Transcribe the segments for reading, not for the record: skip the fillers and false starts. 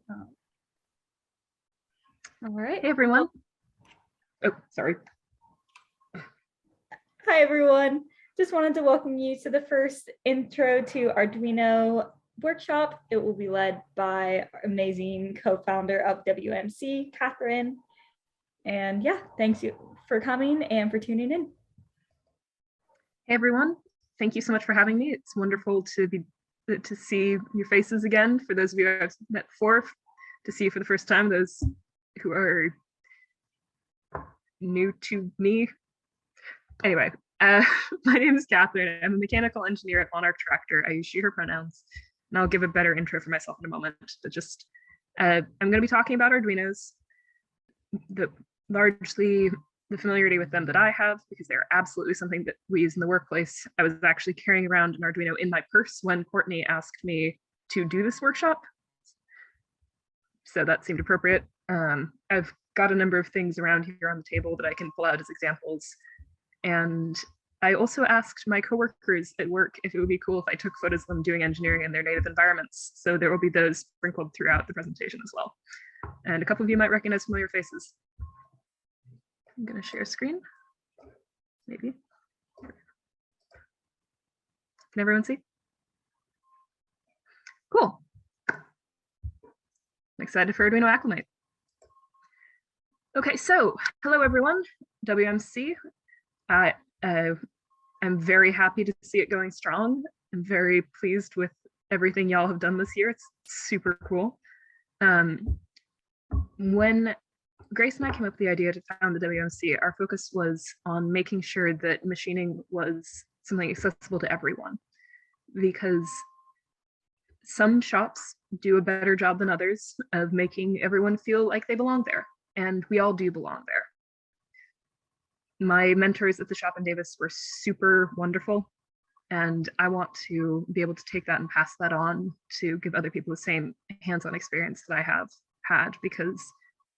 All right. Hey, everyone. Oh, sorry. Hi, everyone. Just wanted to welcome you to the first intro to Arduino Workshop. It will be led by our amazing co-founder of WMC, Kathryn. And yeah, thanks you for coming and for tuning in. Hey, everyone. Thank you so much for having me. It's wonderful to see your faces again. For those of you I've met before, to see you for the first time, those who are new to me. Anyway, my name is Kathryn. I'm a mechanical engineer at Monarch Tractor. I use she, her pronouns, and I'll give a better intro for myself in a moment. But just, I'm going to be talking about Arduinos, largely the familiarity with them that I have, because they're absolutely something that we use in the workplace. I was actually carrying around an Arduino in my purse when Courtney asked me to do this workshop, so that seemed appropriate. I've got a number of things around here on the table that I can pull out as examples. And I also asked my coworkers at work if it would be cool if I took photos of them doing engineering in their native environments. So there will be those sprinkled throughout the presentation as well. And a couple of you might recognize familiar faces. I'm going to share a screen, maybe. Can everyone see? Cool. I'm excited for Arduino Acclimate. Okay, so hello everyone, WMC. I'm very happy to see it going strong. I'm very pleased with everything y'all have done this year. It's super cool. When Grace and I came up with the idea to found the WMC, our focus was on making sure that machining was something accessible to everyone, because some shops do a better job than others of making everyone feel like they belong there, and we all do belong there. My mentors at the shop in Davis were super wonderful, and I want to be able to take that and pass that on to give other people the same hands-on experience that I have had, because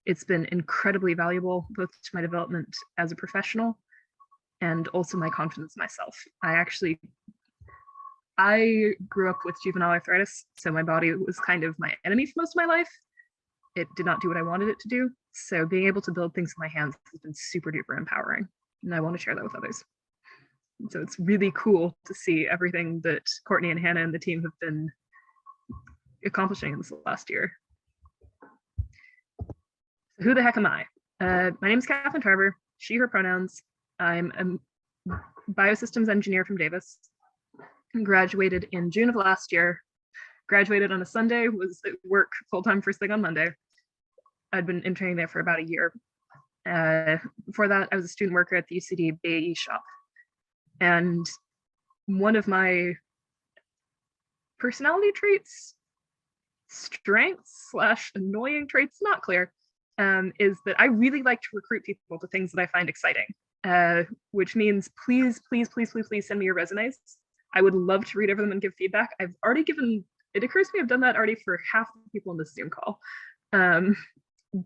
it's been incredibly valuable both to my development as a professional and also my confidence in myself. I grew up with juvenile arthritis, so my body was kind of my enemy for most of my life. It did not do what I wanted it to do. So being able to build things with my hands has been super duper empowering, and I want to share that with others. And so it's really cool to see everything that Courtney and Hannah and the team have been accomplishing in this last year. So who the heck am I? My name is Kathryn Tarver, she, her pronouns. I'm a biosystems engineer from Davis. Graduated in June of last year. Graduated on a Sunday, was at work full-time first thing on Monday. I'd been interning there for about a year. Before that, I was a student worker at the UCD BAE shop. And one of my personality traits, strengths / annoying traits, not clear, is that I really like to recruit people to things that I find exciting, which means please, please, please, please, please send me your resumes. I would love to read over them and give feedback. I've already given, it occurs to me I've done that already for half the people in this Zoom call.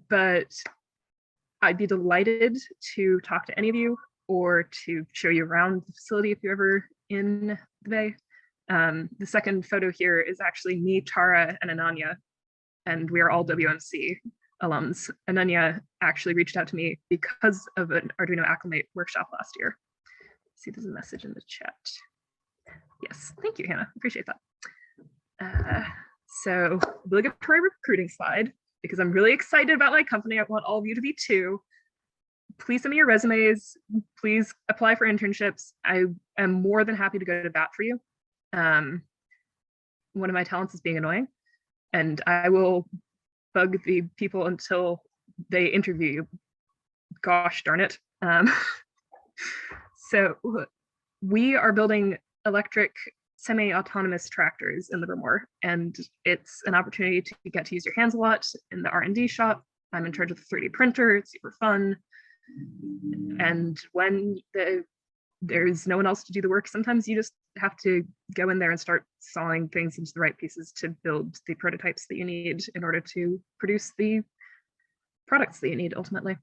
But I'd be delighted to talk to any of you or to show you around the facility if you're ever in the Bay. The second photo here is actually me, Tara, and Ananya, and we are all WMC alums. Ananya actually reached out to me because of an Arduino Acclimate workshop last year. Let's see, there's a message in the chat. Yes, thank you, Hannah, appreciate that. So, obligatory recruiting slide, because I'm really excited about my company. I want all of you to be too. Please send me your resumes. Please apply for internships. I am more than happy to go to bat for you. One of my talents is being annoying, and I will bug the people until they interview you. Gosh darn it. So we are building electric semi-autonomous tractors in Livermore, and it's an opportunity to get to use your hands a lot in the R&D shop. I'm in charge of the 3D printer. It's super fun. And when there's no one else to do the work, sometimes you just have to go in there and start sawing things into the right pieces to build the prototypes that you need in order to produce the products that you need ultimately.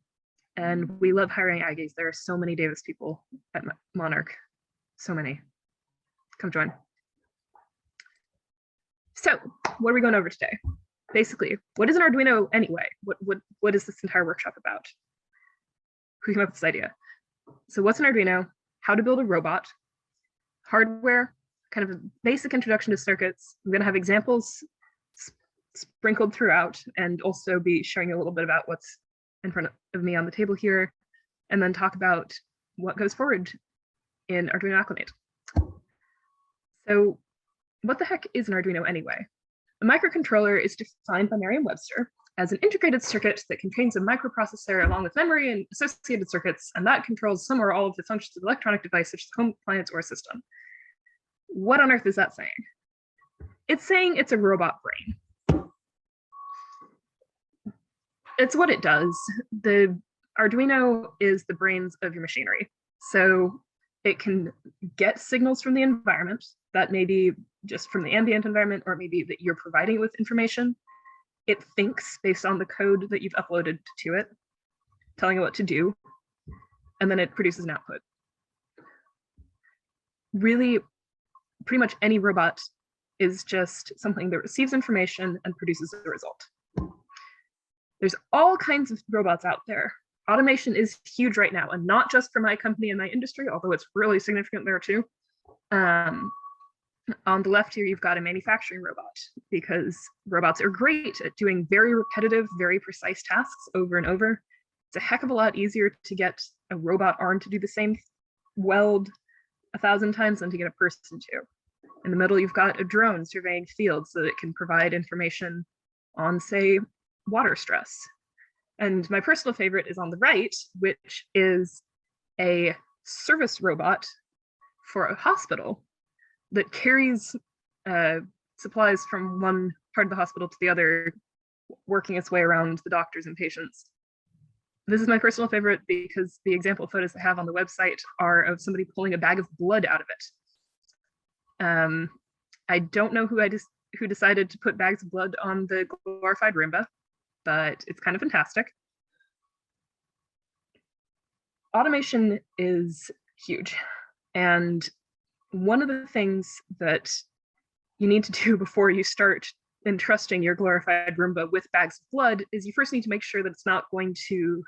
And we love hiring Aggies. There are so many Davis people at Monarch, so many. Come join. So what are we going over today? basically, what is an Arduino anyway? What is this entire workshop about? Who came up with this idea? So what's an Arduino? How to build a robot, hardware, kind of a basic introduction to circuits. I'm going to have examples sprinkled throughout and also be showing you a little bit about what's in front of me on the table here, and then talk about what goes forward in Arduino Acclimate. So what the heck is an Arduino anyway? A microcontroller is defined by Merriam-Webster as an integrated circuit that contains a microprocessor along with memory and associated circuits, and that controls some or all of the functions of the electronic device, such as a home appliance or a system. What on earth is that saying? It's saying it's a robot brain. It's what it does. The Arduino is the brains of your machinery. So it can get signals from the environment. That may be just from the ambient environment, or maybe that you're providing it with information. It thinks based on the code that you've uploaded to it, telling it what to do, and then it produces an output. Really, pretty much any robot is just something that receives information and produces a result. There's all kinds of robots out there. Automation is huge right now, and not just for my company and my industry, although it's really significant there too. On the left here, you've got a manufacturing robot, because robots are great at doing very repetitive, very precise tasks over and over. It's a heck of a lot easier to get a robot arm to do the same weld 1,000 times than to get a person to. In the middle, you've got a drone surveying fields so that it can provide information on, say, water stress. And my personal favorite is on the right, which is a service robot for a hospital that carries supplies from one part of the hospital to the other, working its way around the doctors and patients. This is my personal favorite because the example photos I have on the website are of somebody pulling a bag of blood out of it. I don't know who decided to put bags of blood on the glorified Roomba, but it's kind of fantastic. Automation is huge. And one of the things that you need to do before you start entrusting your glorified Roomba with bags of blood is you first need to make sure that it's not going to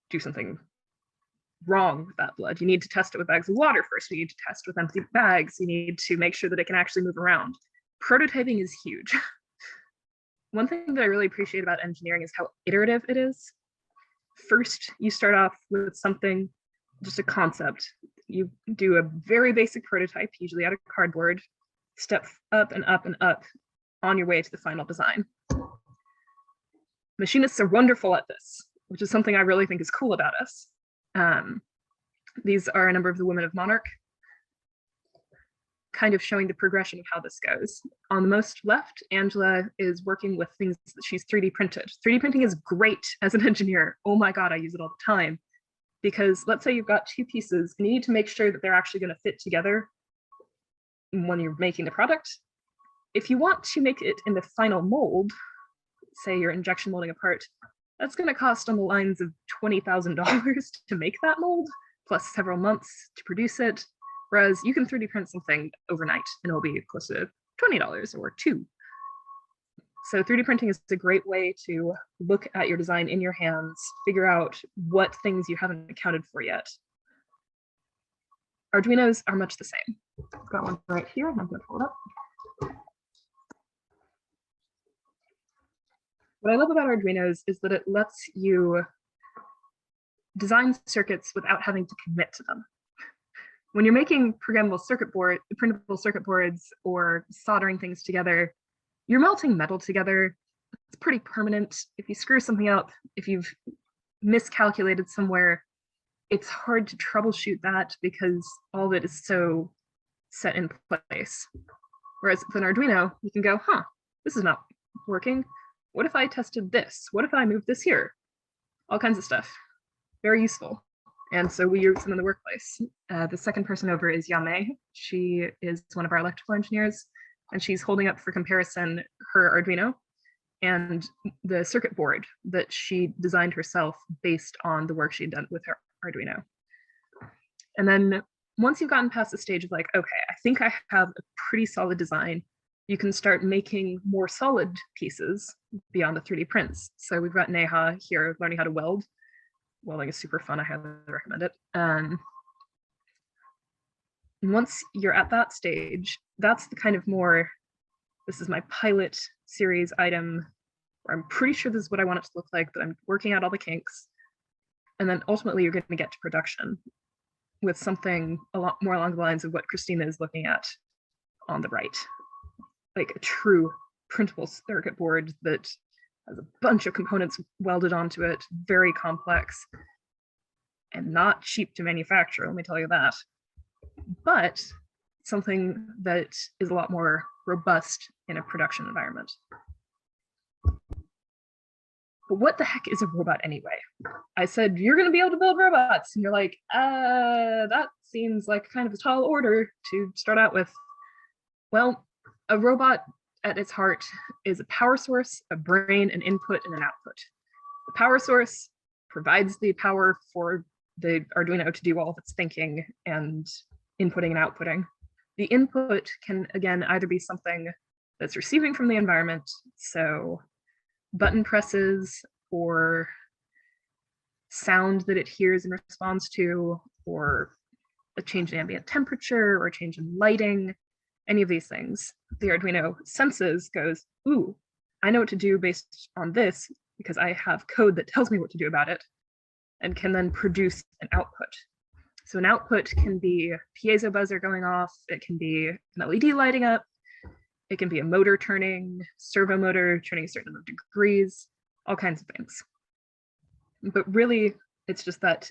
do something wrong with that blood. You need to test it with bags of water first. You need to test with empty bags. You need to make sure that it can actually move around. Prototyping is huge. One thing that I really appreciate about engineering is how iterative it is. First, you start off with something, just a concept. You do a very basic prototype, usually out of cardboard, step up and up and up on your way to the final design. Machinists are wonderful at this, which is something I really think is cool about us. These are a number of the women of Monarch, kind of showing the progression of how this goes. On the most left, Angela is working with things that she's 3D printed. 3D printing is great as an engineer. Oh my God, I use it all the time. Because let's say you've got two pieces and you need to make sure that they're actually going to fit together when you're making the product. If you want to make it in the final mold, say you're injection molding a part, that's going to cost on the lines of $20,000 to make that mold, plus several months to produce it. Whereas you can 3D print something overnight and it'll be close to $20 or $2. So 3D printing is a great way to look at your design in your hands, figure out what things you haven't accounted for yet. Arduinos are much the same. I've got one right here, and I'm going to pull it up. What I love about Arduinos is that it lets you design circuits without having to commit to them. When you're making printable circuit boards or soldering things together, you're melting metal together. It's pretty permanent. If you screw something up, if you've miscalculated somewhere, it's hard to troubleshoot that because all of it is so set in place. Whereas with an Arduino, you can go, this is not working. What if I tested this? What if I moved this here? All kinds of stuff. Very useful. And so we use them in the workplace. The second person over is Yame. She is one of our electrical engineers, and she's holding up for comparison her Arduino and the circuit board that she designed herself based on the work she'd done with her Arduino. And then once you've gotten past the stage of like, okay, I think I have a pretty solid design, you can start making more solid pieces beyond the 3D prints. So we've got Neha here learning how to weld. Welding is super fun, I highly recommend it. Once you're at that stage, that's the kind of more, this is my pilot series item, where I'm pretty sure this is what I want it to look like, but I'm working out all the kinks. And then ultimately you're going to get to production with something a lot more along the lines of what Christina is looking at on the right. Like a true printable circuit board that has a bunch of components welded onto it, very complex, and not cheap to manufacture, let me tell you that. But something that is a lot more robust in a production environment. But what the heck is a robot anyway? I said, you're going to be able to build robots. And you're like, that seems like kind of a tall order to start out with. Well, a robot at its heart is a power source, a brain, an input, and an output. The power source provides the power for the Arduino to do all of its thinking and inputting and outputting. The input can, again, either be something that's receiving from the environment, so button presses or sound that it hears and responds to, or a change in ambient temperature or a change in lighting, any of these things. The Arduino senses, goes, ooh, I know what to do based on this because I have code that tells me what to do about it, and can then produce an output. So an output can be a piezo buzzer going off, it can be an LED lighting up, it can be a motor turning, servo motor turning a certain number of degrees, all kinds of things. But really, it's just that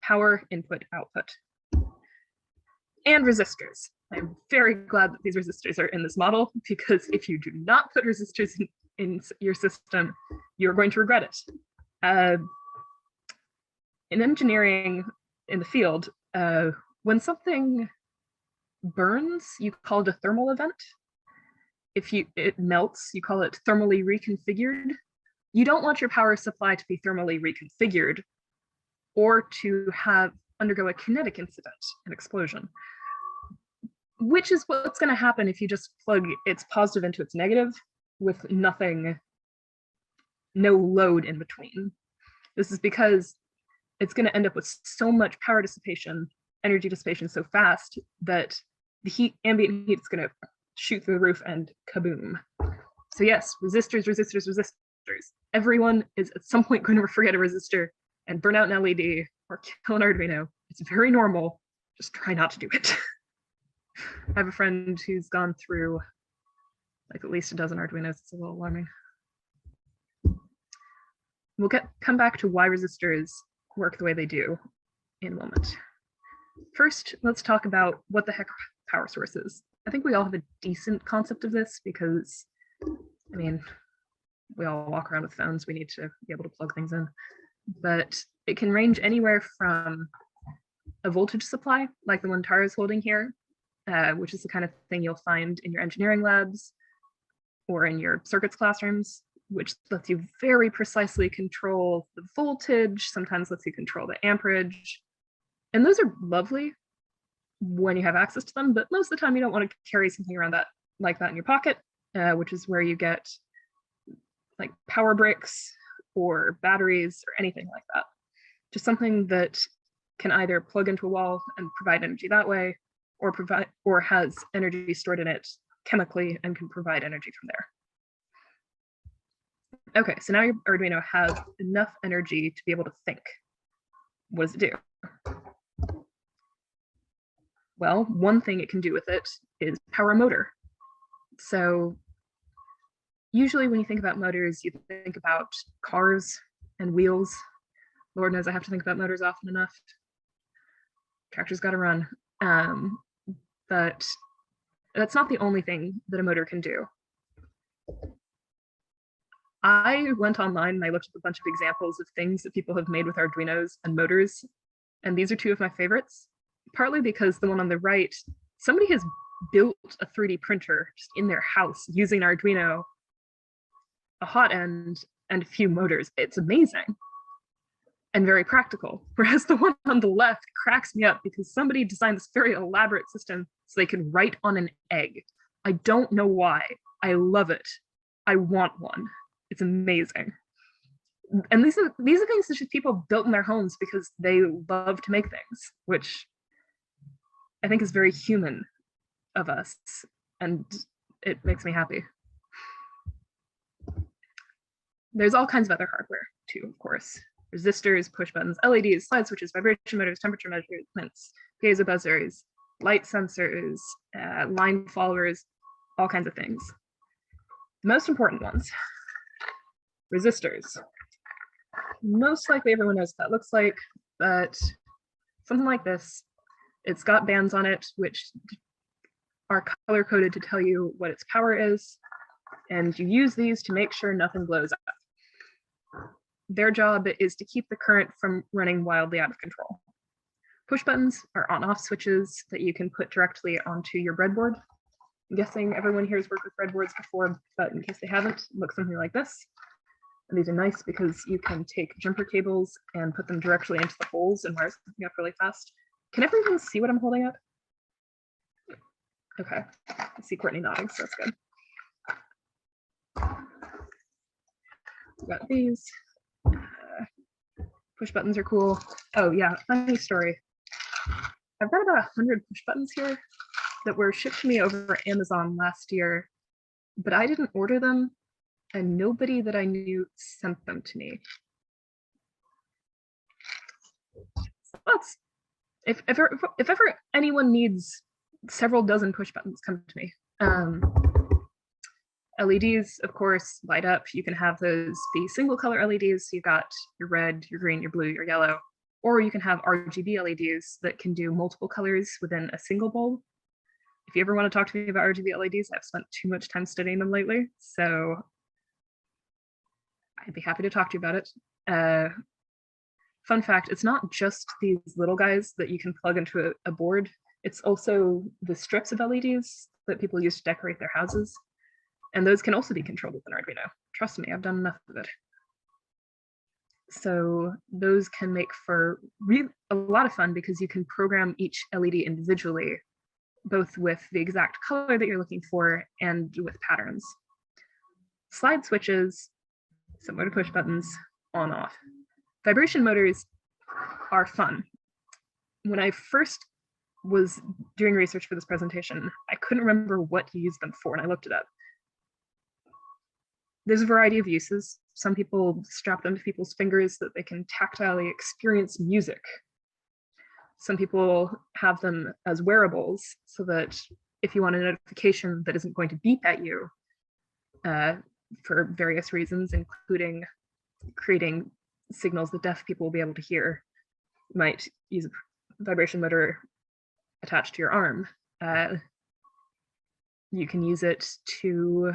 power, input, output. And resistors. I'm very glad that these resistors are in this model, because if you do not put resistors in your system, you're going to regret it. In engineering, in the field, when something burns, you call it a thermal event. If it melts, you call it thermally reconfigured. You don't want your power supply to be thermally reconfigured or to undergo a kinetic incident, an explosion, which is what's going to happen if you just plug its positive into its negative with nothing, no load in between. This is because it's going to end up with so much power dissipation, energy dissipation so fast that the ambient heat is going to shoot through the roof and kaboom. So yes, resistors, resistors, resistors. Everyone is at some point going to forget a resistor and burn out an LED or kill an Arduino. It's very normal. Just try not to do it. I have a friend who's gone through like at least a dozen Arduinos. It's a little alarming. We'll come back to why resistors work the way they do in a moment. First, let's talk about what the heck power source is. I think we all have a decent concept of this because, I mean, we all walk around with phones. We need to be able to plug things in. But it can range anywhere from a voltage supply, like the one Tara is holding here, which is the kind of thing you'll find in your engineering labs or in your circuits classrooms, which lets you very precisely control the voltage, sometimes lets you control the amperage. And those are lovely when you have access to them, but most of the time you don't want to carry something around like that in your pocket, which is where you get like power bricks or batteries or anything like that. Just something that can either plug into a wall and provide energy that way, or has energy stored in it chemically and can provide energy from there. Okay, so now your Arduino has enough energy to be able to think. What does it do? Well, one thing it can do with it is power a motor. So usually when you think about motors, you think about cars and wheels. Lord knows I have to think about motors often enough. Tractor's got to run. But that's not the only thing that a motor can do. I went online and I looked at a bunch of examples of things that people have made with Arduinos and motors, and these are two of my favorites, partly because the one on the right, somebody has built a 3D printer just in their house using an Arduino, a hot end, and a few motors. It's amazing and very practical. Whereas the one on the left cracks me up because somebody designed this very elaborate system so they could write on an egg. I don't know why. I love it. I want one. It's amazing. And these are things that just people built in their homes because they love to make things, which I think is very human of us, and it makes me happy. There's all kinds of other hardware too, of course. Resistors, push buttons, LEDs, slide switches, vibration motors, temperature measurements, piezo buzzers, light sensors, line followers, all kinds of things. The most important ones, resistors. Most likely everyone knows what that looks like, but something like this. It's got bands on it, which are color coded to tell you what its power is, and you use these to make sure nothing blows up. Their job is to keep the current from running wildly out of control. Push buttons are on-off switches that you can put directly onto your breadboard. I'm guessing everyone here has worked with breadboards before, but in case they haven't, it looks something like this. And these are nice because you can take jumper cables and put them directly into the holes and wire something up really fast. Can everyone see what I'm holding up? Okay, I see Courtney nodding, so that's good. We got these. Push buttons are cool. Oh yeah, funny story. I've got about 100 push buttons here that were shipped to me over Amazon last year, but I didn't order them, and nobody that I knew sent them to me. So that's, if ever anyone needs several dozen push buttons, come to me. LEDs, of course, light up. You can have those be single color LEDs. So you've got your red, your green, your blue, your yellow, or you can have RGB LEDs that can do multiple colors within a single bulb. If you ever want to talk to me about RGB LEDs, I've spent too much time studying them lately, so I'd be happy to talk to you about it. Fun fact, it's not just these little guys that you can plug into a board. It's also the strips of LEDs that people use to decorate their houses. And those can also be controlled with an Arduino. Trust me, I've done enough of it. So those can make for a lot of fun because you can program each LED individually, both with the exact color that you're looking for and with patterns. Slide switches, similar to push buttons, on off. Vibration motors are fun. When I first was doing research for this presentation, I couldn't remember what to use them for, and I looked it up. There's a variety of uses. Some people strap them to people's fingers so that they can tactilely experience music. Some people have them as wearables so that if you want a notification that isn't going to beep at you for various reasons, including creating signals that deaf people will be able to hear, you might use a vibration motor attached to your arm. You can use it to,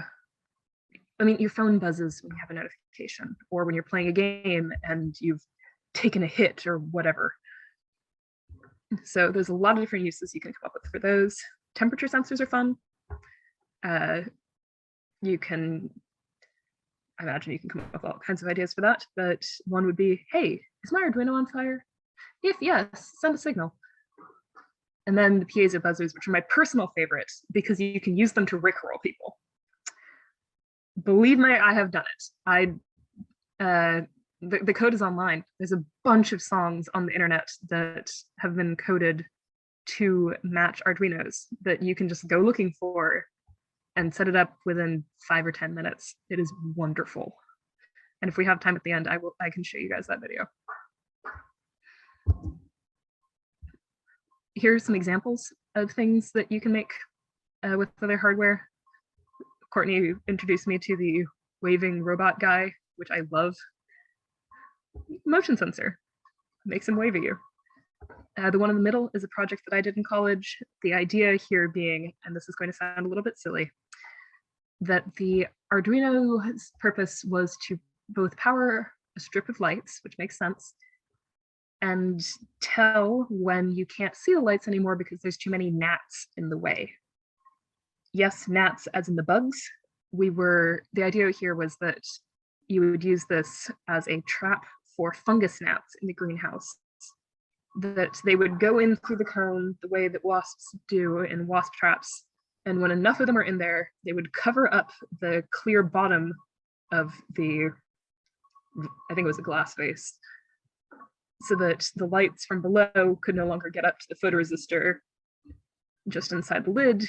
I mean, your phone buzzes when you have a notification, or when you're playing a game and you've taken a hit or whatever. So there's a lot of different uses you can come up with for those. Temperature sensors are fun. You can, I imagine you can come up with all kinds of ideas for that, but one would be, hey, is my Arduino on fire? If yes, send a signal. And then the piezo buzzers, which are my personal favorite because you can use them to rickroll people. Believe me, I have done it. The code is online. There's a bunch of songs on the internet that have been coded to match Arduinos that you can just go looking for and set it up within 5 or 10 minutes. It is wonderful. And if we have time at the end, I can show you guys that video. Here are some examples of things that you can make with other hardware. Courtney introduced me to the waving robot guy, which I love. Motion sensor makes him wave at you. The one in the middle is a project that I did in college. The idea here being, and this is going to sound a little bit silly, that the Arduino's purpose was to both power a strip of lights, which makes sense, and tell when you can't see the lights anymore because there's too many gnats in the way. Yes, gnats as in the bugs. The idea here was that you would use this as a trap for fungus gnats in the greenhouse, that they would go in through the cone the way that wasps do in wasp traps, And when enough of them were in there, they would cover up the clear bottom of the, I think it was a glass vase, so that the lights from below could no longer get up to the photoresistor just inside the lid.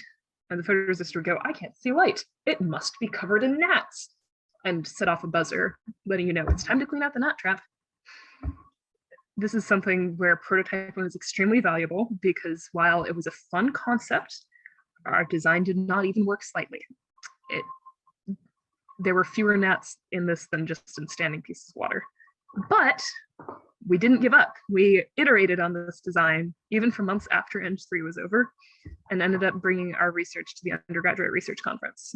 And the photoresistor would go, I can't see light. It must be covered in gnats. And set off a buzzer, letting you know it's time to clean out the gnat trap. This is something where prototyping was extremely valuable because while it was a fun concept, our design did not even work slightly. There were fewer gnats in this than just in standing pieces of water. But we didn't give up. We iterated on this design even for months after Eng3 was over and ended up bringing our research to the undergraduate research conference.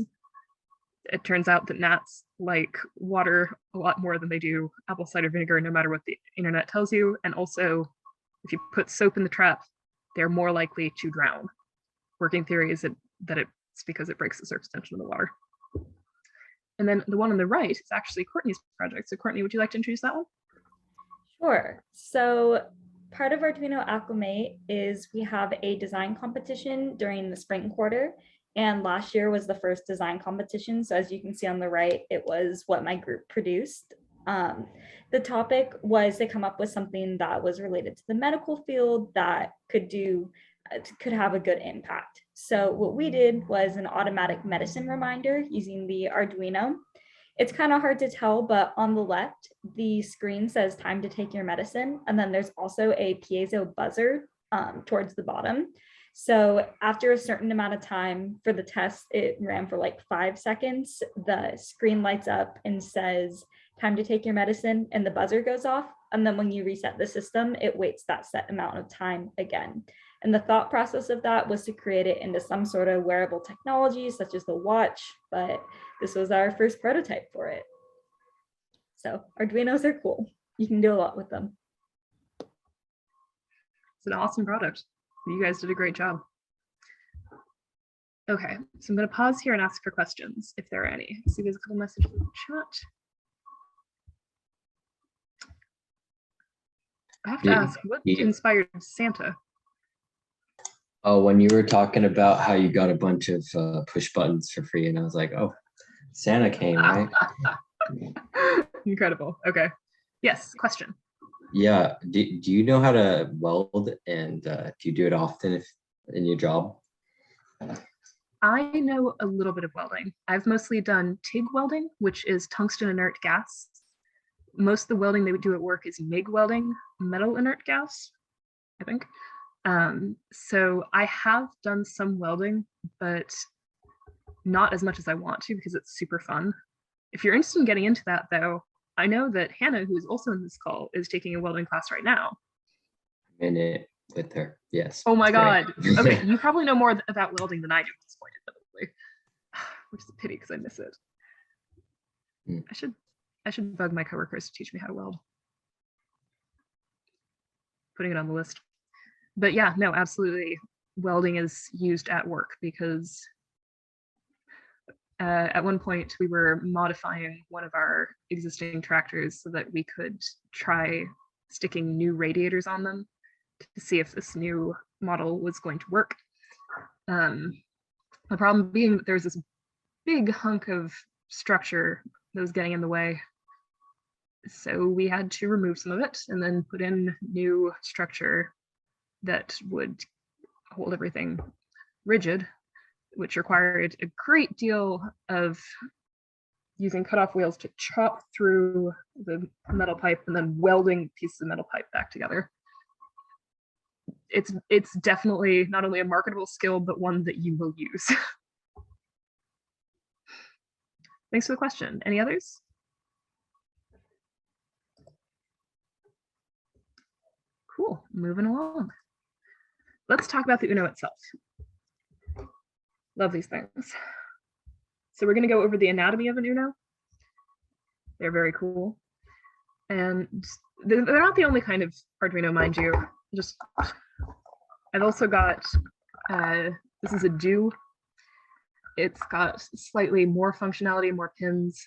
It turns out that gnats like water a lot more than they do apple cider vinegar, no matter what the internet tells you. And also, if you put soap in the trap, they're more likely to drown. Working theory is that it's because it breaks the surface tension of the water. And then the one on the right is actually Courtney's project. So Courtney, would you like to introduce that one? Sure. So part of Arduino Acclimate is we have a design competition during the spring quarter. And last year was the first design competition. So as you can see on the right, it was what my group produced. The topic was to come up with something that was related to the medical field that could have a good impact. So what we did was an automatic medicine reminder using the Arduino. It's kind of hard to tell, but on the left, the screen says time to take your medicine. And then there's also a piezo buzzer towards the bottom. So after a certain amount of time for the test, it ran for like 5 seconds. The screen lights up and says time to take your medicine and the buzzer goes off. And then when you reset the system, it waits that set amount of time again. And the thought process of that was to create it into some sort of wearable technology, such as the watch, but this was our first prototype for it. So Arduinos are cool. You can do a lot with them. It's an awesome product. You guys did a great job. Okay, so I'm going to pause here and ask for questions if there are any. I see there's a couple messages in the chat. I have to ask, what inspired Santa? Oh, when you were talking about how you got a bunch of push buttons for free, and I was like, oh, Santa came, right? Incredible. Okay. Yes, question. Yeah. Do you know how to weld, and do you do it often in your job? I know a little bit of welding. I've mostly done TIG welding, which is tungsten inert gas. Most of the welding they would do at work is MIG welding, metal inert gas, I think. So I have done some welding, but not as much as I want to because it's super fun. If you're interested in getting into that though, I know that Hannah, who is also in this call, is taking a welding class right now. I'm in it with her, yes. Oh my God. Okay, you probably know more about welding than I do at this point, admittedly. Which is a pity because I miss it. I should bug my coworkers to teach me how to weld. Putting it on the list. But yeah, no, absolutely. Welding is used at work because at one point we were modifying one of our existing tractors so that we could try sticking new radiators on them to see if this new model was going to work. The problem being that there's this big hunk of structure that was getting in the way. So we had to remove some of it and then put in new structure that would hold everything rigid, which required a great deal of using cutoff wheels to chop through the metal pipe and then welding pieces of metal pipe back together. It's definitely not only a marketable skill, but one that you will use. Thanks for the question. Any others? Cool, moving along. Let's talk about the Uno itself. Love these things. So we're going to go over the anatomy of an Uno. They're very cool. And they're not the only kind of Arduino, mind you. I've also got, this is a Do. It's got slightly more functionality, more pins,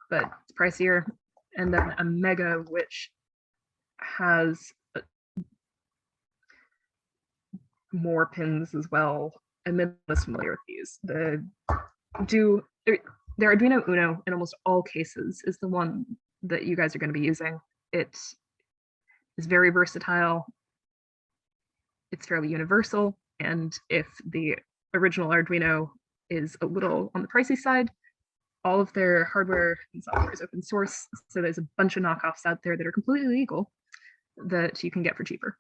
but it's pricier. And then a Mega, which has more pins as well, I'm less familiar with these. The Arduino Uno, in almost all cases, is the one that you guys are going to be using. It is very versatile. It's fairly universal. And if the original Arduino is a little on the pricey side, all of their hardware and software is open source. So there's a bunch of knockoffs out there that are completely legal that you can get for cheaper.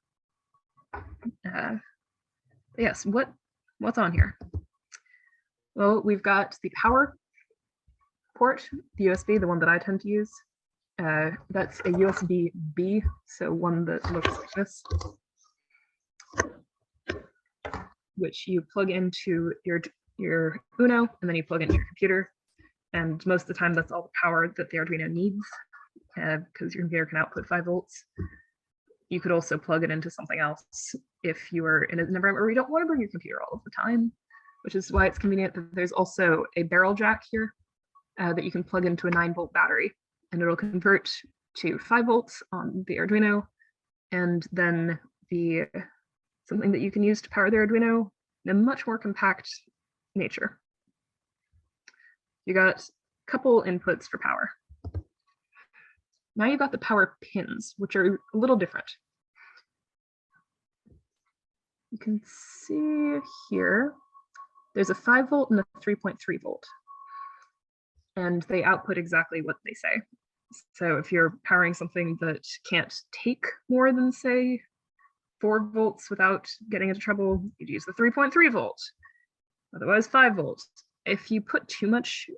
Yes, what's on here? Well, we've got the power port, the USB, the one that I tend to use. That's a USB-B, so one that looks like this, which you plug into your Uno, and then you plug into your computer. And most of the time, that's all the power that the Arduino needs, because your computer can output 5 volts. You could also plug it into something else if you are in an environment where you don't want to bring your computer all of the time, which is why it's convenient that there's also a barrel jack here that you can plug into a 9-volt battery, and it'll convert to 5 volts on the Arduino, and then something that you can use to power the Arduino in a much more compact nature. You got a couple inputs for power. Now you've got the power pins, which are a little different. You can see here, there's a 5 volt and a 3.3 volt. And they output exactly what they say. So if you're powering something that can't take more than, say, 4 volts without getting into trouble, you'd use the 3.3 volt, otherwise 5 volts. If you put too much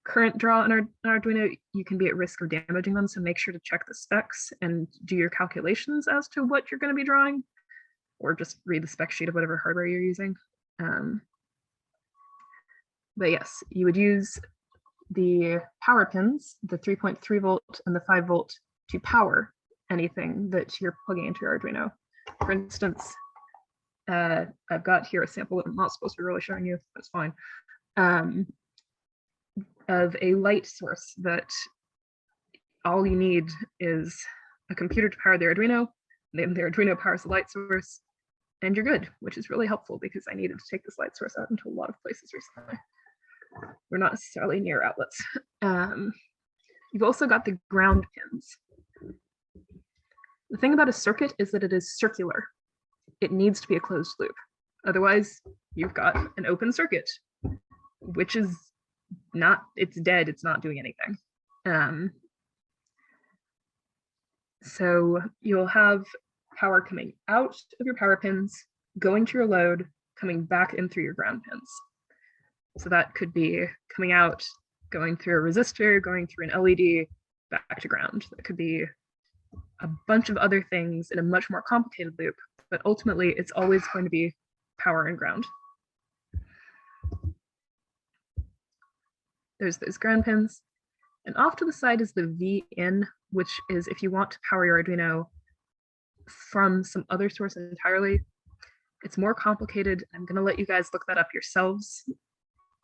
current draw on an Arduino, you can be at risk of damaging them, so make sure to check the specs and do your calculations as to what you're going to be drawing, or just read the spec sheet of whatever hardware you're using. But yes, you would use the power pins, the 3.3 volt and the 5 volt, to power anything that you're plugging into your Arduino. For instance, I've got here a sample that I'm not supposed to be really showing you, but it's fine, of a light source that all you need is a computer to power the Arduino, then the Arduino powers the light source, and you're good, which is really helpful because I needed to take this light source out into a lot of places recently. We're not necessarily near outlets. You've also got the ground pins. The thing about a circuit is that it is circular. It needs to be a closed loop. Otherwise, you've got an open circuit, which is not, it's dead, it's not doing anything. So you'll have power coming out of your power pins, going to your load, coming back in through your ground pins. So that could be coming out, going through a resistor, going through an LED, back to ground. That could be a bunch of other things in a much more complicated loop, but ultimately it's always going to be power and ground. There's those ground pins. And off to the side is the V-in, which is if you want to power your Arduino from some other source entirely. It's more complicated. I'm going to let you guys look that up yourselves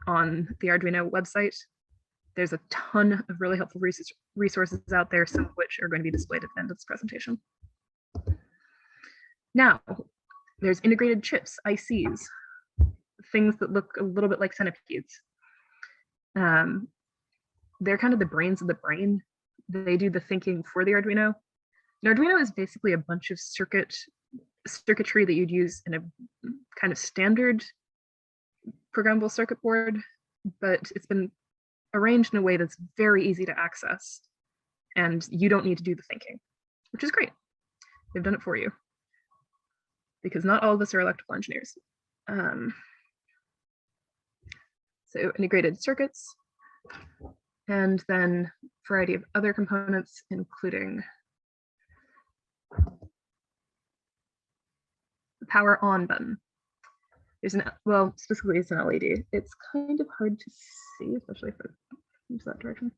on the Arduino website. There's a ton of really helpful resources out there, some of which are going to be displayed at the end of this presentation. Now, there's integrated chips, ICs, things that look a little bit like centipedes. They're kind of the brains of the brain. They do the thinking for the Arduino. An Arduino is basically a bunch of circuitry that you'd use in a kind of standard programmable circuit board, but it's been arranged in a way that's very easy to access, and you don't need to do the thinking, which is great. They've done it for you, because not all of us are electrical engineers. So integrated circuits, and then a variety of other components, including the power on button. There's an, well, specifically it's an LED. It's kind of hard to see, especially if it moves that direction.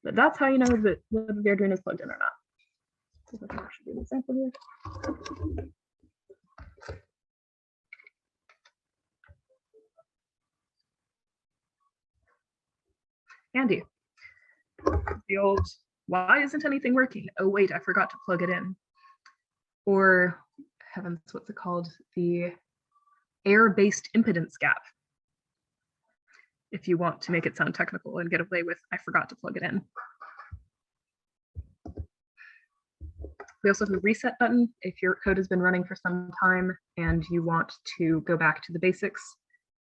But that's how you know that whether the Arduino is plugged in or not. So I can actually do an example here. Handy. The old, why isn't anything working? Oh wait, I forgot to plug it in. Or, heavens, what's it called? The error-based impedance gap, if you want to make it sound technical and get away with, I forgot to plug it in. We also have a reset button if your code has been running for some time and you want to go back to the basics.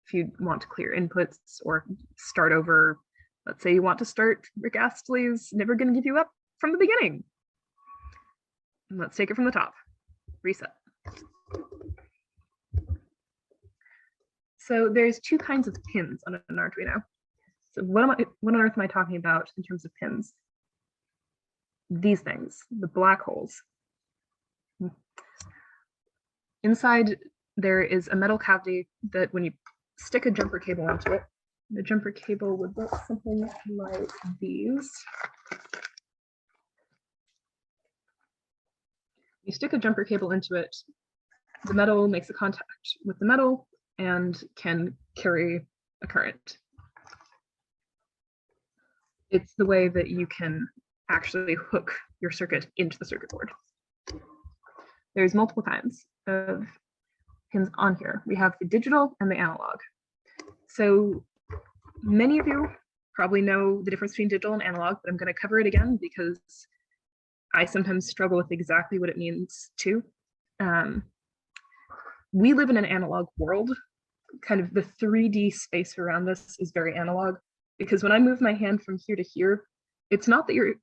If you want to clear inputs or start over, let's say you want to start Rick Astley's Never Gonna Give You Up from the beginning. And let's take it from the top, reset. So there's two kinds of pins on an Arduino. So what on earth am I talking about in terms of pins? These things, the black holes. Inside there is a metal cavity that when you stick a jumper cable onto it, the jumper cable would look something like these. You stick a jumper cable into it, the metal makes a contact with the metal and can carry a current. It's the way that you can actually hook your circuit into the circuit board. There's multiple kinds of pins on here. We have the digital and the analog. So many of you probably know the difference between digital and analog, but I'm going to cover it again because I sometimes struggle with exactly what it means too. We live in an analog world. Kind of the 3D space around us is very analog, because when I move my hand from here to here, it's not that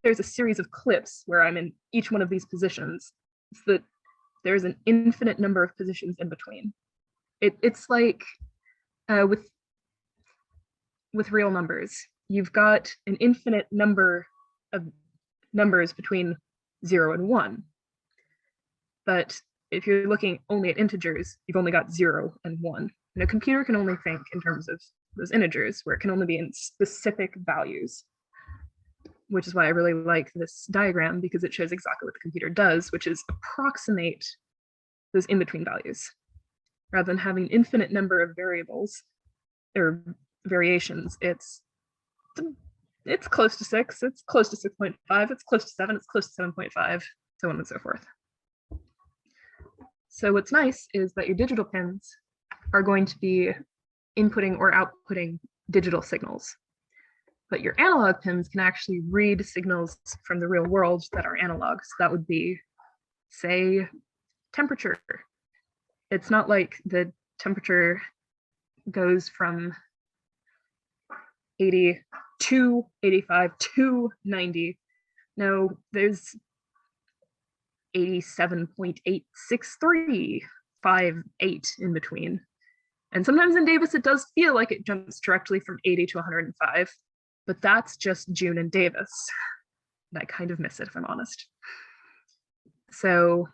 there's a series of clips where I'm in each one of these positions. It's that there's an infinite number of positions in between. It's like with real numbers, you've got an infinite number of numbers between 0 and 1. But if you're looking only at integers, you've only got 0 and 1. And a computer can only think in terms of those integers, where it can only be in specific values, which is why I really like this diagram, because it shows exactly what the computer does, which is approximate those in-between values. Rather than having an infinite number of variables or variations, it's close to 6, it's close to 6.5, it's close to 7, it's close to 7.5, so on and so forth. So what's nice is that your digital pins are going to be inputting or outputting digital signals. But your analog pins can actually read signals from the real world that are analog. So that would be, say, temperature. It's not like the temperature goes from 80 to 85 to 90. No, there's 87.86358 in between. And sometimes in Davis, it does feel like it jumps directly from 80 to 105, but that's just June and Davis. And I kind of miss it, if I'm honest. So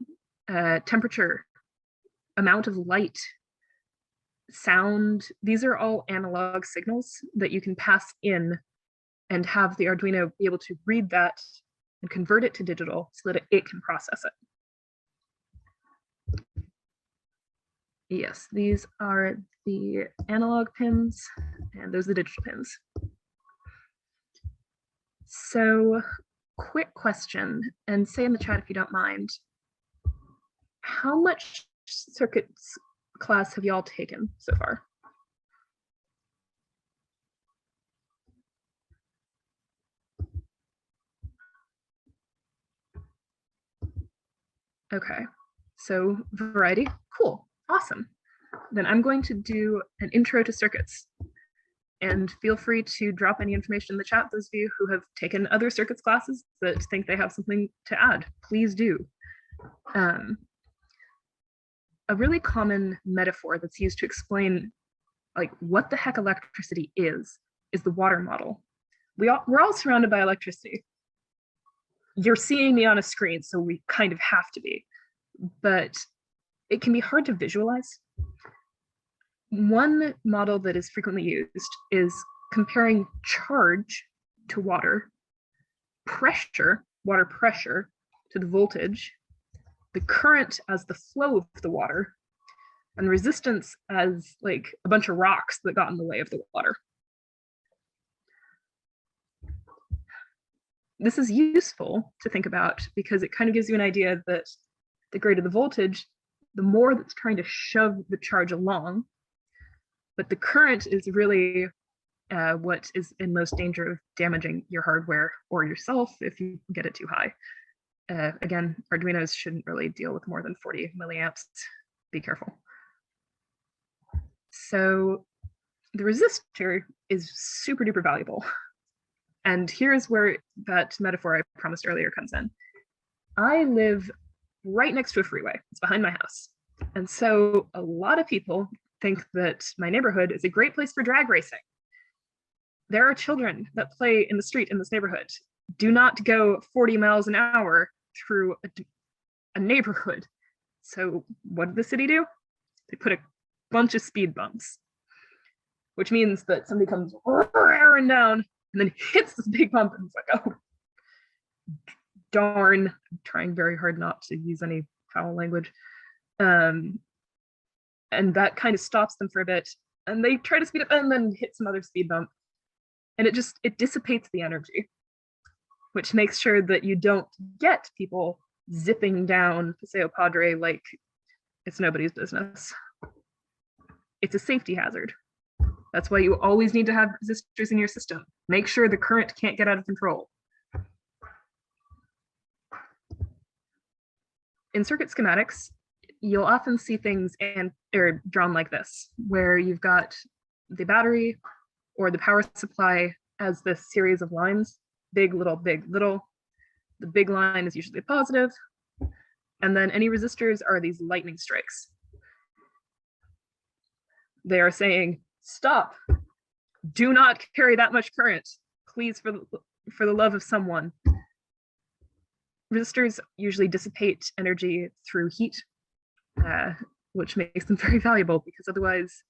temperature, amount of light, sound, these are all analog signals that you can pass in and have the Arduino be able to read that and convert it to digital so that it can process it. Yes, these are the analog pins, and those are the digital pins. So, quick question, and say in the chat if you don't mind, how much circuits class have y'all taken so far? Okay, so variety, cool, awesome. Then I'm going to do an intro to circuits, and feel free to drop any information in the chat, those of you who have taken other circuits classes that think they have something to add, please do. A really common metaphor that's used to explain like what the heck electricity is the water model. We're all surrounded by electricity. You're seeing me on a screen, so we kind of have to be, but it can be hard to visualize. One model that is frequently used is comparing charge to water, pressure, water pressure, to the voltage, the current as the flow of the water, and resistance as like a bunch of rocks that got in the way of the water. This is useful to think about because it kind of gives you an idea that the greater the voltage, the more that's trying to shove the charge along. But the current is really what is in most danger of damaging your hardware or yourself if you get it too high. Again, Arduinos shouldn't really deal with more than 40 milliamps. Be careful. So the resistor is super duper valuable. And here's where that metaphor I promised earlier comes in. I live right next to a freeway. It's behind my house. And so a lot of people think that my neighborhood is a great place for drag racing. There are children that play in the street in this neighborhood. Do not go 40 miles an hour through a neighborhood. So what did the city do? They put a bunch of speed bumps, which means that somebody comes roaring down and then hits this big bump and it's like, oh, darn. I'm trying very hard not to use any foul language. And that kind of stops them for a bit. And they try to speed up and then hit some other speed bump. And it dissipates the energy, which makes sure that you don't get people zipping down Paseo Padre like it's nobody's business. It's a safety hazard. That's why you always need to have resistors in your system. Make sure the current can't get out of control. In circuit schematics, you'll often see things drawn like this, where you've got the battery or the power supply as this series of lines, big, little, big, little. The big line is usually positive, and then any resistors are these lightning strikes. They are saying, stop, do not carry that much current, please, for the love of someone. Resistors usually dissipate energy through heat, which makes them very valuable, because otherwise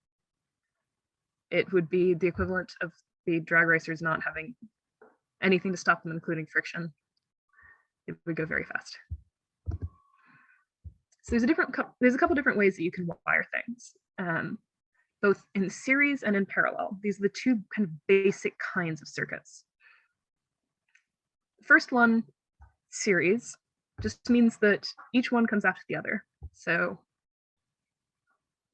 it would be the equivalent of the drag racers not having anything to stop them, including friction. It would go very fast. So there's a couple different ways that you can wire things, both in series and in parallel. These are the two kind of basic kinds of circuits. First one, series, just means that each one comes after the other. So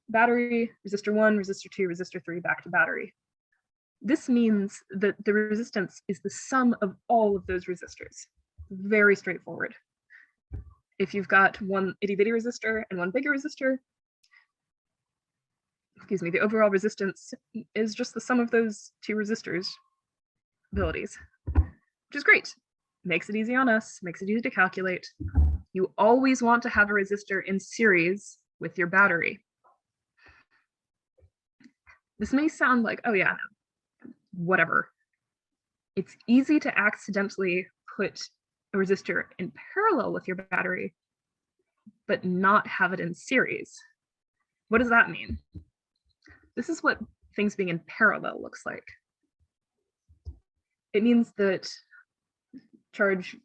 battery, resistor 1, resistor 2, resistor 3, back to battery. This means that the resistance is the sum of all of those resistors. Very straightforward. If you've got one itty bitty resistor and one bigger resistor, the overall resistance is just the sum of those two resistors' abilities, which is great. Makes it easy on us, makes it easy to calculate. You always want to have a resistor in series with your battery. This may sound like, oh yeah, no, whatever. It's easy to accidentally put a resistor in parallel with your battery, but not have it in series. What does that mean? This is what things being in parallel looks like. It means that charge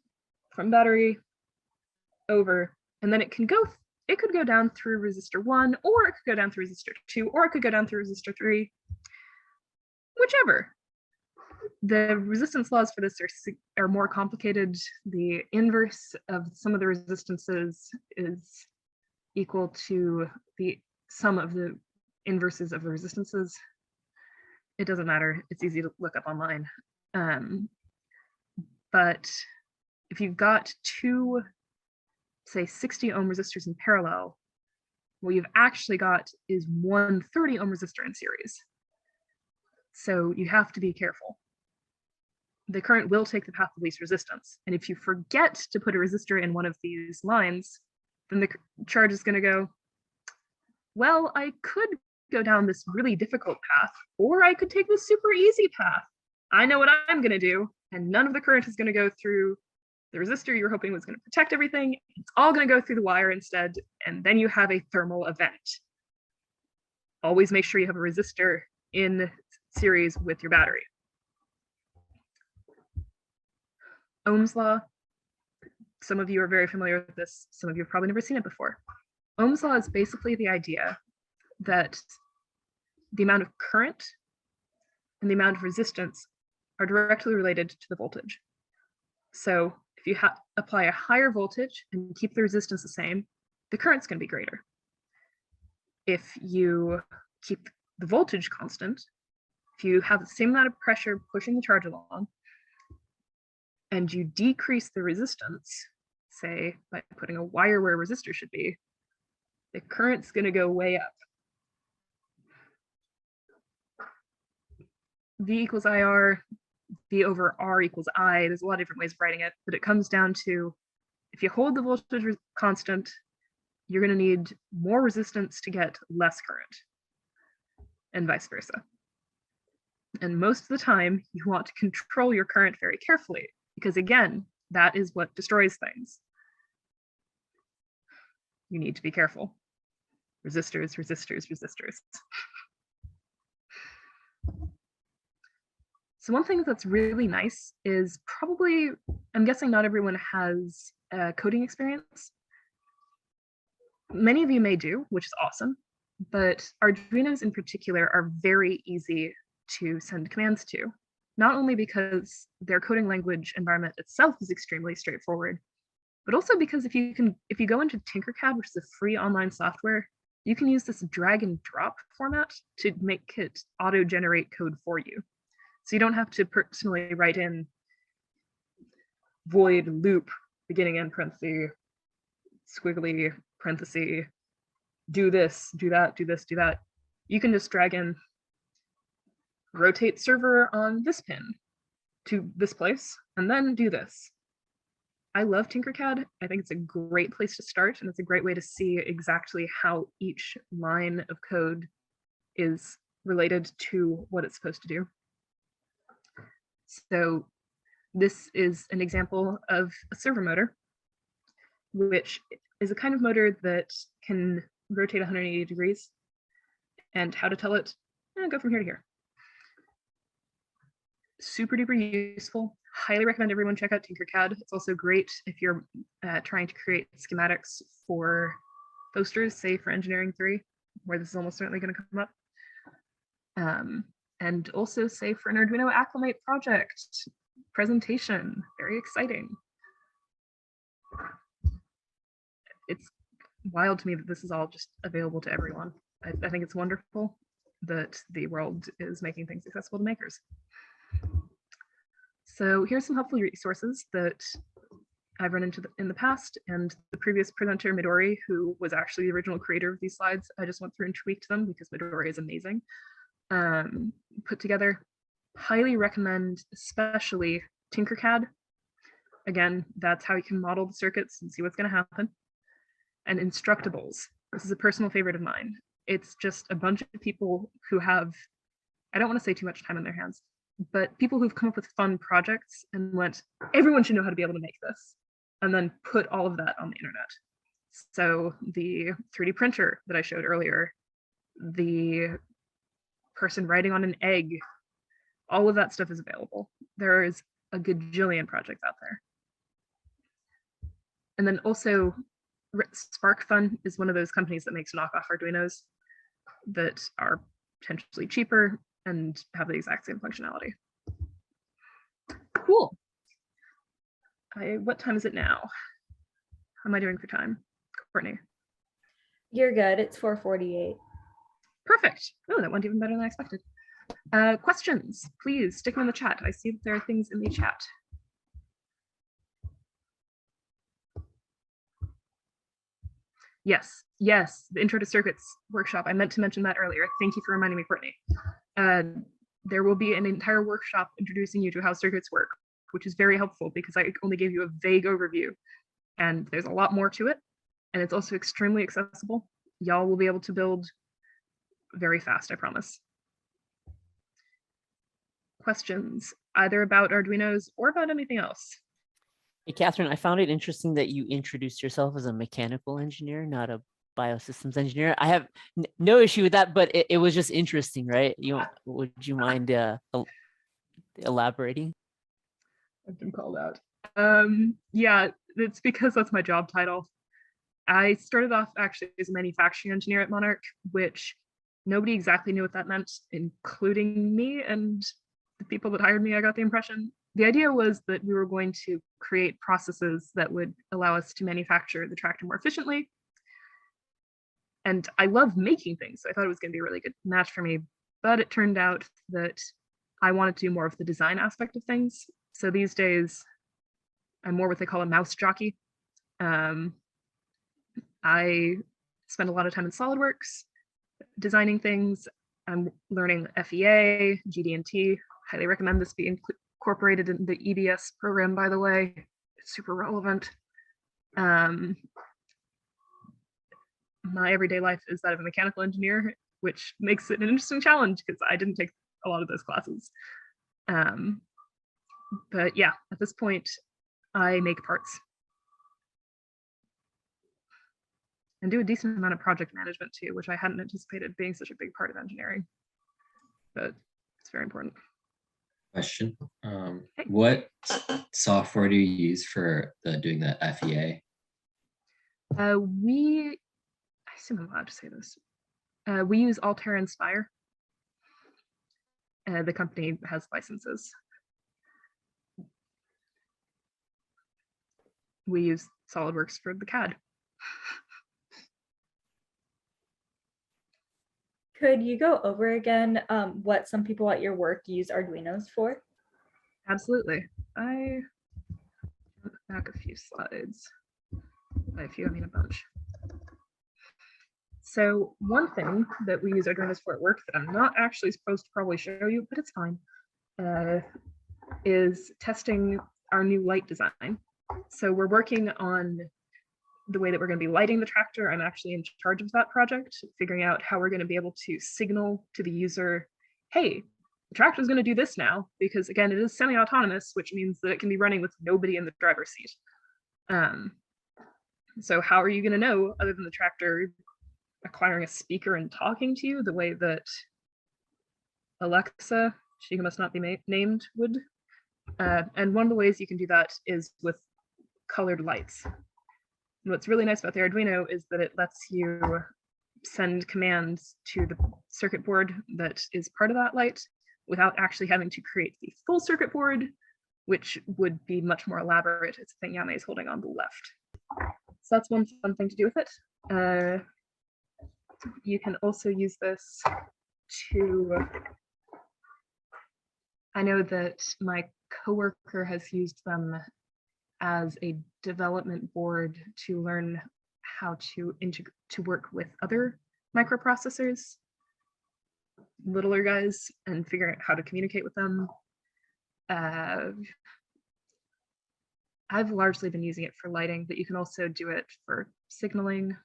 from battery over, and then it could go down through resistor 1, or it could go down through resistor 2, or it could go down through resistor 3, whichever. The resistance laws for this are more complicated. The inverse of some of the resistances is equal to the sum of the inverses of the resistances. It doesn't matter. It's easy to look up online. But if you've got two, say, 60 ohm resistors in parallel, what you've actually got is one 30 ohm resistor in series. So you have to be careful. The current will take the path of least resistance. And if you forget to put a resistor in one of these lines, then the charge is going to go, well, I could go down this really difficult path, or I could take this super easy path. I know what I'm going to do, and none of the current is going to go through the resistor you're hoping was going to protect everything. It's all going to go through the wire instead, and then you have a thermal event. Always make sure you have a resistor in series with your battery. Ohm's law. Some of you are very familiar with this. Some of you have probably never seen it before. Ohm's law is basically the idea that the amount of current and the amount of resistance are directly related to the voltage. So if you apply a higher voltage and keep the resistance the same, the current's going to be greater. if you keep the voltage constant, if you have the same amount of pressure pushing the charge along, and you decrease the resistance, say by putting a wire where a resistor should be, the current's going to go way up. V equals IR, V over R equals I. There's a lot of different ways of writing it, but it comes down to, if you hold the voltage constant, you're going to need more resistance to get less current, and vice versa. And most of the time, you want to control your current very carefully, because again, that is what destroys things. You need to be careful. Resistors, resistors, resistors. So one thing that's really nice is probably, I'm guessing not everyone has coding experience. Many of you may do, which is awesome, but Arduinos in particular are very easy to send commands to, not only because their coding language environment itself is extremely straightforward, but also because if you go into Tinkercad, which is a free online software, you can use this drag and drop format to make it auto-generate code for you. So you don't have to personally write in void loop, beginning end parenthesis, squiggly parenthesis, do this, do that, do this, do that. You can just drag in rotate server on this pin to this place, and then do this. I love Tinkercad. I think it's a great place to start, and it's a great way to see exactly how each line of code is related to what it's supposed to do. So this is an example of a servo motor, which is a kind of motor that can rotate 180 degrees. And how to tell it, go from here to here. Super duper useful. Highly recommend everyone check out Tinkercad. It's also great if you're trying to create schematics for posters, say for Engineering 3, where this is almost certainly going to come up. And also say for an Arduino Acclimate project presentation. Very exciting. It's wild to me that this is all just available to everyone. I think it's wonderful that the world is making things accessible to makers. So here's some helpful resources that I've run into in the past, and the previous presenter, Midori, who was actually the original creator of these slides, I just went through and tweaked them because Midori is amazing. Put together. Highly recommend, especially Tinkercad. Again, that's how you can model the circuits and see what's going to happen. And Instructables. This is a personal favorite of mine. It's just a bunch of people who have, I don't want to say too much time on their hands, but people who've come up with fun projects and went, everyone should know how to be able to make this, and then put all of that on the internet. So the 3D printer that I showed earlier, the person writing on an egg, all of that stuff is available. There is a gajillion projects out there. And then also SparkFun is one of those companies that makes knockoff Arduinos that are potentially cheaper and have the exact same functionality. Cool. What time is it now? How am I doing for time? Courtney? You're good. It's 4:48. Perfect. Oh, that went even better than I expected. Questions, please stick them in the chat. I see that there are things in the chat. Yes, the Intro to Circuits workshop. I meant to mention that earlier. Thank you for reminding me, Courtney. There will be an entire workshop introducing you to how circuits work, which is very helpful because I only gave you a vague overview, and there's a lot more to it. And it's also extremely accessible. Y'all will be able to build very fast, I promise. Questions, either about Arduinos or about anything else? Hey, Kathryn, I found it interesting that you introduced yourself as a mechanical engineer, not a biosystems engineer. I have no issue with that, but it was just interesting, right? Would you mind elaborating? I've been called out. Yeah, it's because that's my job title. I started off actually as a manufacturing engineer at Monarch, which nobody exactly knew what that meant, including me and the people that hired me. I got the impression. The idea was that we were going to create processes that would allow us to manufacture the tractor more efficiently. And I love making things, so I thought it was going to be a really good match for me. But it turned out that I wanted to do more of the design aspect of things. So these days, I'm more what they call a mouse jockey. I spend a lot of time in SolidWorks designing things. I'm learning FEA, GD&T. Highly recommend this be incorporated in the EBS program, by the way. It's super relevant. My everyday life is that of a mechanical engineer, which makes it an interesting challenge because I didn't take a lot of those classes. But yeah, at this point, I make parts and do a decent amount of project management too, which I hadn't anticipated being such a big part of engineering, but it's very important. Question. What software do you use for doing the FEA? I assume I'm allowed to say this. We use Altair Inspire. The company has licenses. We use SolidWorks for the CAD. Could you go over again what some people at your work use Arduinos for? Absolutely. I look back a few slides. By a few, I mean a bunch. So one thing that we use Arduinos for at work that I'm not actually supposed to probably show you, but it's fine, is testing our new light design. So we're working on the way that we're going to be lighting the tractor. I'm actually in charge of that project, figuring out how we're going to be able to signal to the user, hey, the tractor is going to do this now, because again, it is semi-autonomous, which means that it can be running with nobody in the driver's seat. So how are you going to know, other than the tractor acquiring a speaker and talking to you the way that Alexa, she who must not be named, would? And one of the ways you can do that is with colored lights. And what's really nice about the Arduino is that it lets you send commands to the circuit board that is part of that light without actually having to create the full circuit board, which would be much more elaborate. It's the thing Yame is holding on the left. So that's one fun thing to do with it. You can also use this to, I know that my coworker has used them as a development board to learn how to work with other microprocessors, littler guys, and figure out how to communicate with them. I've largely been using it for lighting, but you can also do it for signaling.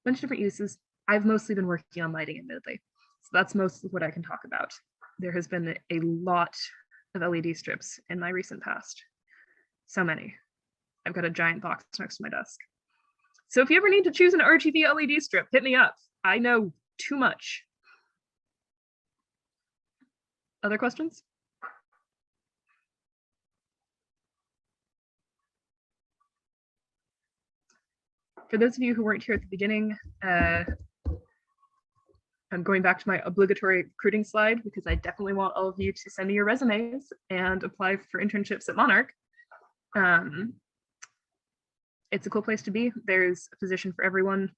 Bunch of different uses. I've mostly been working on lighting, admittedly. So that's most of what I can talk about. There has been a lot of LED strips in my recent past. So many. I've got a giant box next to my desk. So if you ever need to choose an RGB LED strip, hit me up. I know too much. Other questions? For those of you who weren't here at the beginning, I'm going back to my obligatory recruiting slide because I definitely want all of you to send me your resumes and apply for internships at Monarch. It's a cool place to be. There's a position for everyone.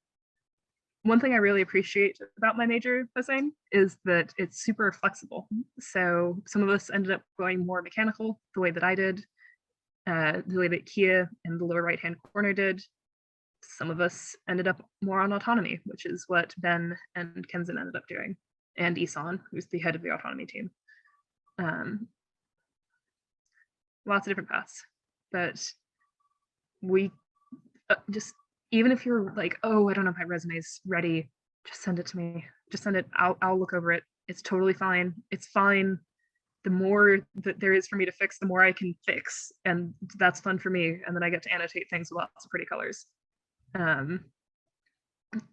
One thing I really appreciate about my major, Hossein, is that it's super flexible. So some of us ended up going more mechanical, the way that I did, the way that Kia in the lower right-hand corner did. Some of us ended up more on autonomy, which is what Ben and Kenzen ended up doing, and Isan, who's the head of the autonomy team. Lots of different paths, but we just, even if you're like, oh, I don't know if my resume's ready, just send it to me. Just send it. I'll look over it. It's totally fine. It's fine. The more that there is for me to fix, the more I can fix, and that's fun for me. And then I get to annotate things with lots of pretty colors. And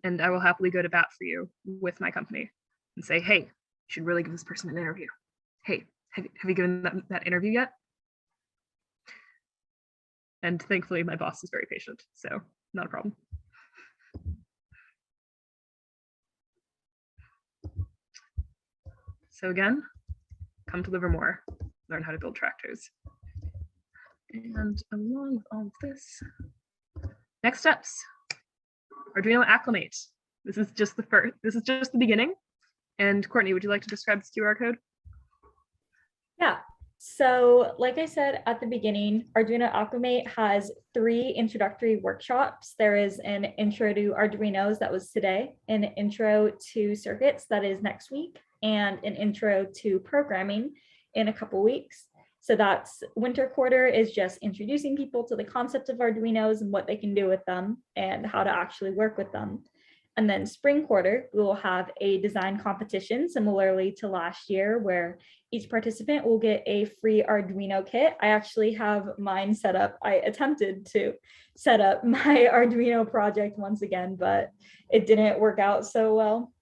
I will happily go to bat for you with my company and say, hey, you should really give this person an interview. Hey, have you given that interview yet? And thankfully my boss is very patient, so not a problem. So again, come to Livermore, learn how to build tractors. And along with all of this, next steps. Arduino Acclimate. This is just the beginning. And Courtney, would you like to describe this QR code? Yeah. So like I said at the beginning, Arduino Acclimate has 3 introductory workshops. There is an intro to Arduinos that was today, an intro to circuits that is next week, and an intro to programming in a couple weeks. So that's winter quarter is just introducing people to the concept of Arduinos and what they can do with them and how to actually work with them. And then spring quarter, we will have a design competition similarly to last year, where each participant will get a free Arduino kit. I actually have mine set up. I attempted to set up my Arduino project once again, but it didn't work out so well.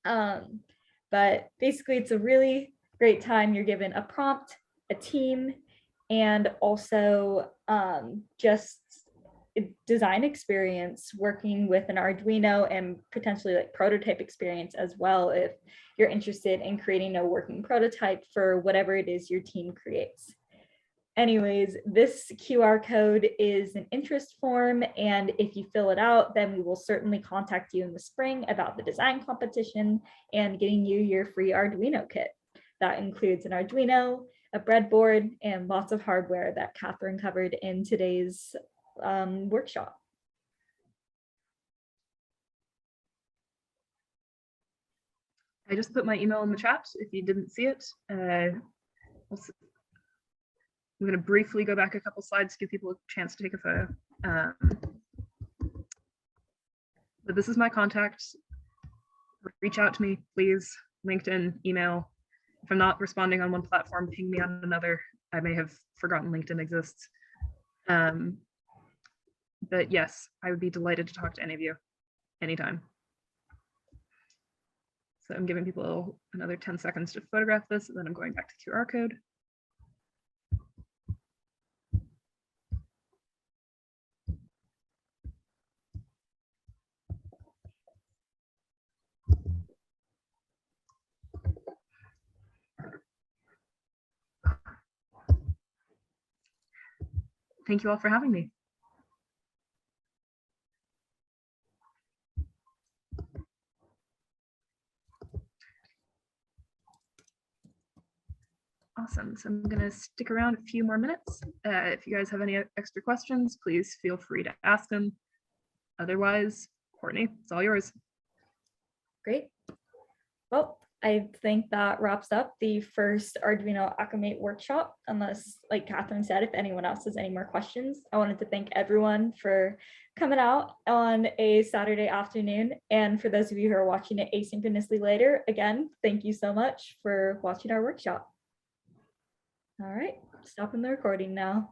But basically, it's a really great time. You're given a prompt, a team, and also just design experience working with an Arduino, and potentially like prototype experience as well if you're interested in creating a working prototype for whatever it is your team creates. Anyways, this QR code is an interest form, and if you fill it out, then we will certainly contact you in the spring about the design competition and getting you your free Arduino kit. That includes an Arduino, a breadboard, and lots of hardware that Kathryn covered in today's workshop. I just put my email in the chat if you didn't see it. I'm going to briefly go back a couple slides, give people a chance to take a photo. But this is my contact. Reach out to me, please. LinkedIn, email. If I'm not responding on one platform, ping me on another. I may have forgotten LinkedIn exists. But yes, I would be delighted to talk to any of you anytime. So I'm giving people another 10 seconds to photograph this, and then I'm going back to QR code. Thank you all for having me. Awesome. So I'm going to stick around a few more minutes. If you guys have any extra questions, please feel free to ask them. Otherwise, Courtney, it's all yours. Great. Well, I think that wraps up the first Arduino Acclimate workshop, unless, like Kathryn said, if anyone else has any more questions. I wanted to thank everyone for coming out on a Saturday afternoon. And for those of you who are watching it asynchronously later, again, thank you so much for watching our workshop. All right, stopping the recording now.